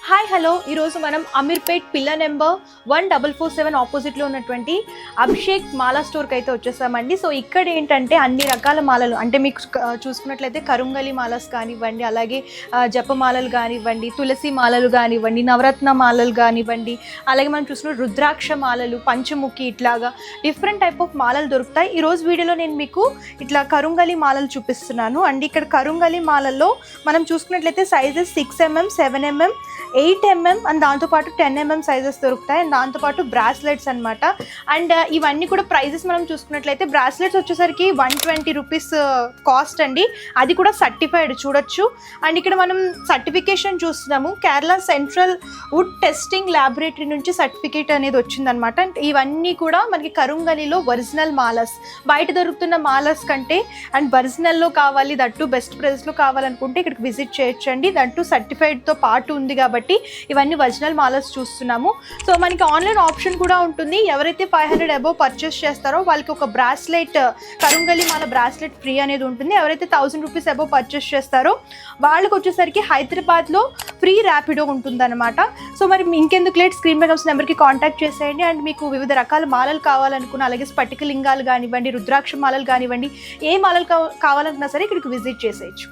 Hi hello ఈరోజు మనం Ameerpet pillar number 1447 ఆపోజిట్లో ఉన్నటువంటి అభిషేక్ మాలా స్టోర్కి అయితే వచ్చేసామండి. సో ఇక్కడ ఏంటంటే అన్ని రకాల మాలలు అంటే మీకు చూసుకున్నట్లయితే కరుంగలి మాలస్ కానివ్వండి, అలాగే జపమాలలు కానివ్వండి, తులసి మాలలు కానివ్వండి, నవరత్న మాలలు కానివ్వండి, అలాగే మనం చూసుకున్న రుద్రాక్ష మాలలు, పంచముఖి, ఇట్లాగా డిఫరెంట్ టైప్ ఆఫ్ మాలలు దొరుకుతాయి. ఈరోజు వీడియోలో నేను మీకు ఇట్లా కరుంగలి మాలలు చూపిస్తున్నాను అండి. ఇక్కడ కరుంగలి మాలల్లో మనం చూసుకున్నట్లయితే sizes 6mm, 7mm, 8mm and దాంతోపాటు 10mm సైజెస్ దొరుకుతాయి. అండ్ దాంతోపాటు బ్రాస్లెట్స్ అనమాట. అండ్ ఇవన్నీ కూడా ప్రైజెస్ మనం చూసుకున్నట్లయితే బ్రాస్లెట్స్ వచ్చేసరికి 120 రూపీస్ కాస్ట్ అండి. అది కూడా సర్టిఫైడ్ చూడొచ్చు. అండ్ ఇక్కడ మనం సర్టిఫికేషన్ చూస్తున్నాము, Kerala central wood testing laboratory నుంచి సర్టిఫికేట్ అనేది వచ్చిందనమాట. అండ్ ఇవన్నీ కూడా మనకి కరుంగలిలో ఒరిజినల్ మాలస్, బయట దొరుకుతున్న మాలస్ కంటే అండ్ ఒరిజినల్లో కావాలి, దట్టు బెస్ట్ ప్రైస్లో కావాలనుకుంటే ఇక్కడికి విజిట్ చేయొచ్చండి. దట్టు సర్టిఫైడ్తో పాటు ఉంది కాబట్టి ఇవన్నీ ఒరిజినల్ మాలస్ చూస్తున్నాము. సో మనకి ఆన్లైన్ ఆప్షన్ కూడా ఉంటుంది. ఎవరైతే 500 అబోవ్ పర్చేస్ చేస్తారో వాళ్ళకి ఒక బ్రాస్లెట్, కరుంగలి మాల బ్రాస్లెట్ ఫ్రీ అనేది ఉంటుంది. ఎవరైతే 1000 రూపీస్ అబోవ్ పర్చేస్ చేస్తారో వాళ్ళకి వచ్చేసరికి హైదరాబాద్లో ఫ్రీ ర్యాపిడో ఉంటుందన్నమాట. సో మరి ఇంకెందుకు లేట్, స్క్రీన్ మీద వచ్చిన నెంబర్కి కాంటాక్ట్ చేసేయండి. అండ్ మీకు వివిధ రకాల మాలలు కావాలనుకున్న, అలాగే స్ఫటిక లింగాలు కానివ్వండి, రుద్రాక్ష మాలలు కానివ్వండి, ఏ మాలలు కావాలనుకున్నా సరే ఇక్కడికి విజిట్ చేసేయచ్చు.